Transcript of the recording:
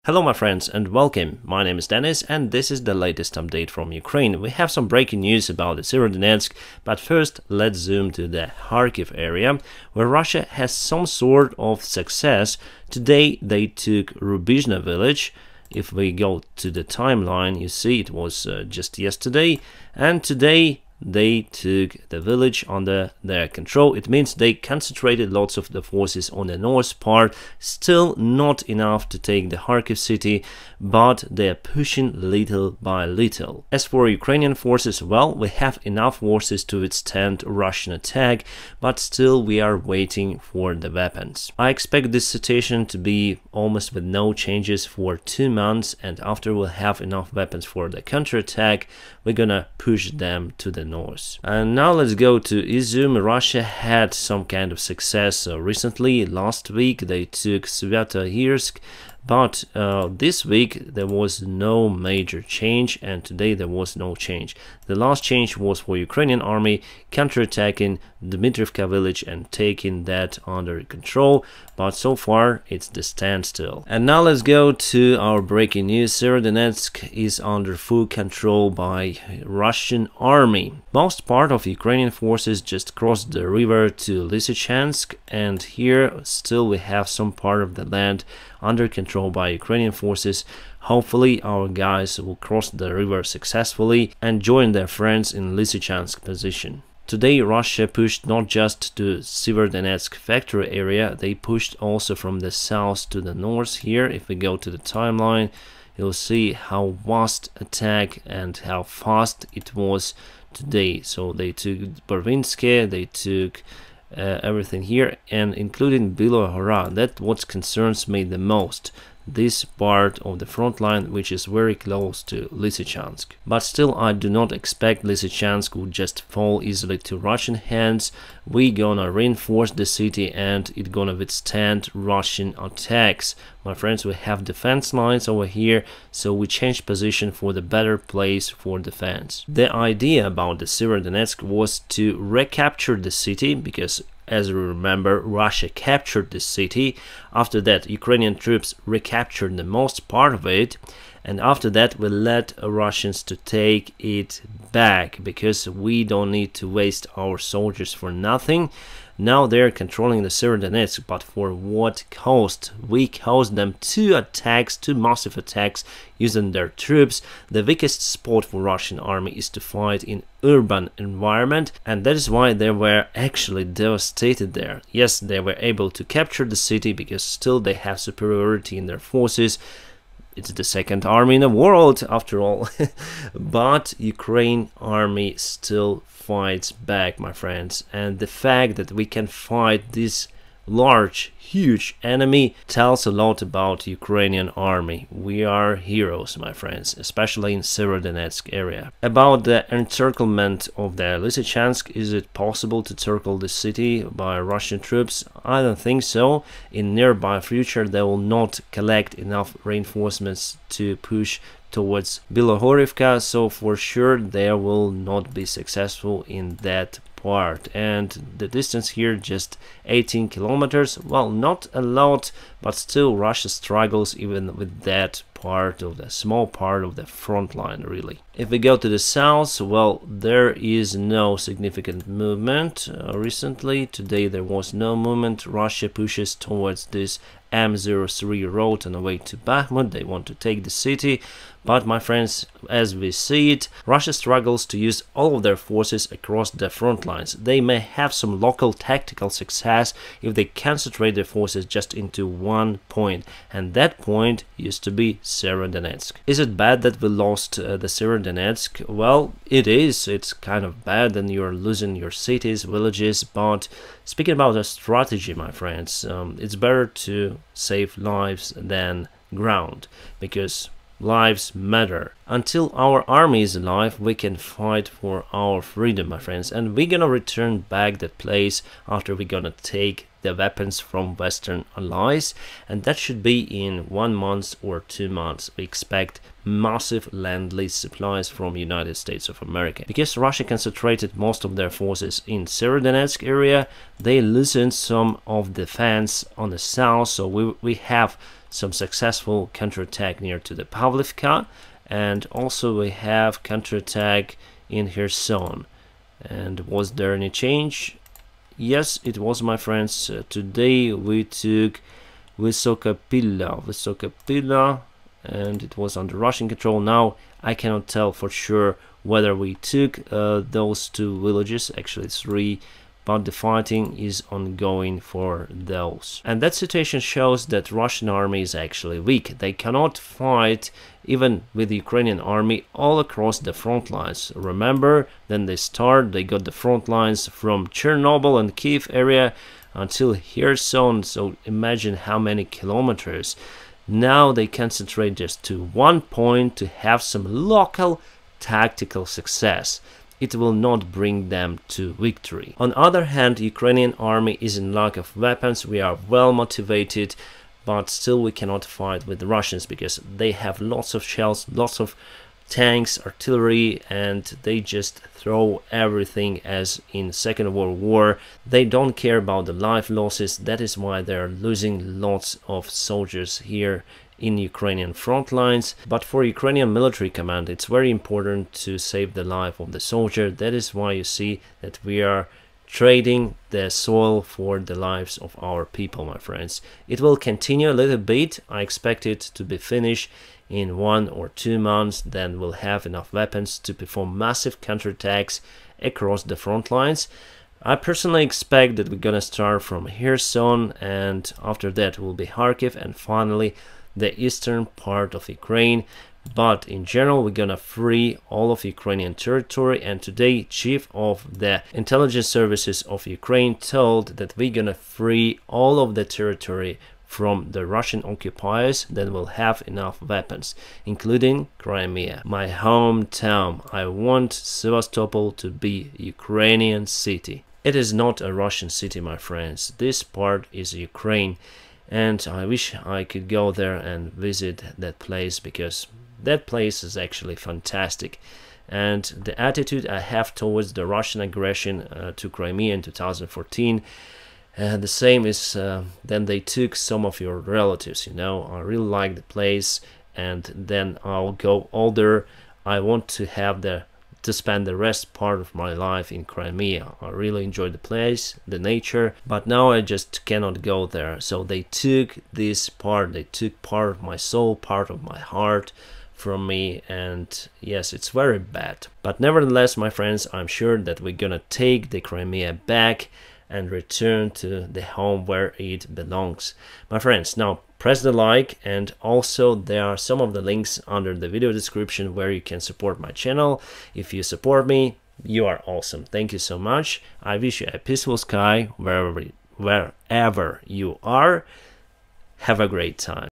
Hello my friends and welcome. My name is Dennis and this is the latest update from Ukraine. We have some breaking news about the Severodonetsk, but first let's zoom to the Kharkiv area where Russia has some sort of success. Today they took Rubizhne village. If we go to the timeline, you see it was just yesterday, and today they took the village under their control. It means they concentrated lots of the forces on the north part. Still not enough to take the Kharkiv city, but they are pushing little by little. As for Ukrainian forces, well, we have enough forces to withstand Russian attack, but still we are waiting for the weapons. I expect this situation to be almost with no changes for 2 months, and after we'll have enough weapons for the counterattack, we're gonna push them to the north. And now let's go to Izum. Russia had some kind of success recently. Last week they took Svyatogirsk, but this week there was no major change, and today there was no change. The last change was for Ukrainian army counterattacking Dmitrivka village and taking that under control, but so far it's the standstill. And now let's go to our breaking news. Severodonetsk is under full control by Russian army. Most part of Ukrainian forces just crossed the river to Lysychansk, and here still we have some part of the land under control by Ukrainian forces. Hopefully our guys will cross the river successfully and join their friends in Lysychansk position. Today Russia pushed not just to Severodonetsk factory area, they pushed also from the south to the north. Here, if we go to the timeline, you'll see how vast attack and how fast it was today. So they took Barvinske, they took everything here, and including Bilohora. That's what concerns me the most, this part of the front line, which is very close to Lysychansk. But still, I do not expect Lysychansk would just fall easily to Russian hands. We gonna reinforce the city and it gonna withstand Russian attacks. My friends, we have defense lines over here, so we change position for the better place for defense. The idea about the Severodonetsk was to recapture the city, because as you remember, Russia captured the city. After that, Ukrainian troops recaptured the most part of it, and after that we let Russians to take it back, because we don't need to waste our soldiers for nothing. Now they're controlling the Severodonetsk, but for what cost? We caused them 2 attacks, 2 massive attacks using their troops. The weakest spot for Russian army is to fight in urban environment, and that is why they were actually devastated there. Yes, they were able to capture the city because still they have superiority in their forces. It's the second army in the world after all. But Ukraine army still fights back, my friends, and the fact that we can fight this large, huge enemy tells a lot about Ukrainian army. We are heroes, my friends, especially in Severodonetsk area. About the encirclement of the Lysychansk, is it possible to circle the city by Russian troops? I don't think so. In nearby future they will not collect enough reinforcements to push towards Bilohorivka, so for sure they will not be successful in that part. And the distance here just 18 kilometers. Well, not a lot, but still Russia struggles even with that part of the small part of the front line, really. If we go to the south, well, there is no significant movement recently. Today there was no movement. Russia pushes towards this M03 road on the way to Bakhmut. They want to take the city, but my friends, as we see it, Russia struggles to use all of their forces across the front lines. They may have some local tactical success if they concentrate their forces just into one point, and that point used to be Severodonetsk. Is it bad that we lost the Severodonetsk? Well, it is. It's kind of bad that you're losing your cities, villages, but speaking about a strategy, my friends, it's better to save lives than ground, because lives matter. Until our army is alive, we can fight for our freedom, my friends, and we're gonna return back that place after we're gonna take the weapons from Western allies, and that should be in 1 month or 2 months. We expect massive land-lease supplies from United States of America. Because Russia concentrated most of their forces in Severodonetsk area, they loosened some of defense on the south, so we have some successful counterattack near to the Pavlivka, and also we have counterattack in Kherson. And was there any change? Yes, it was, my friends. Today we took Vysoka Pila, and it was under Russian control. Now I cannot tell for sure whether we took those two villages, actually 3, but the fighting is ongoing for those. And that situation shows that Russian army is actually weak. They cannot fight even with the Ukrainian army all across the front lines. Remember, then they got the front lines from Chernobyl and Kiev area until Kherson, so imagine how many kilometers. Now they concentrate just to one point to have some local tactical success. It will not bring them to victory. On the other hand, Ukrainian army is in lack of weapons. We are well motivated, but still we cannot fight with the Russians because they have lots of shells, lots of tanks, artillery, and they just throw everything as in Second World War. They don't care about the life losses. That is why they are losing lots of soldiers here in Ukrainian front lines. But for Ukrainian military command, it's very important to save the life of the soldier. That is why you see that we are trading the soil for the lives of our people, my friends. It will continue a little bit. I expect it to be finished in 1 or 2 months. Then we'll have enough weapons to perform massive counterattacks across the front lines. I personally expect that we're gonna start from Kherson, and after that will be Kharkiv, and finally the eastern part of Ukraine. But in general, we're gonna free all of Ukrainian territory, and today chief of the intelligence services of Ukraine told that we're gonna free all of the territory from the Russian occupiers. Then we'll have enough weapons, including Crimea, my hometown. I want Sevastopol to be Ukrainian city. It is not a Russian city, my friends. This part is Ukraine, and I wish I could go there and visit that place, because that place is actually fantastic. And the attitude I have towards the Russian aggression to Crimea in 2014, the same is then they took some of your relatives, you know. I really like the place, and then I'll go older. I want to spend the rest part of my life in Crimea. I really enjoy the place, the nature, but now I just cannot go there. So they took this part, they took part of my soul, part of my heart from me, and yes, it's very bad. But nevertheless, my friends, I'm sure that we're gonna take the Crimea back and return to the home where it belongs. My friends, now press the like, and also there are some of the links under the video description where you can support my channel. If you support me, you are awesome. Thank you so much. I wish you a peaceful sky wherever you are. Have a great time.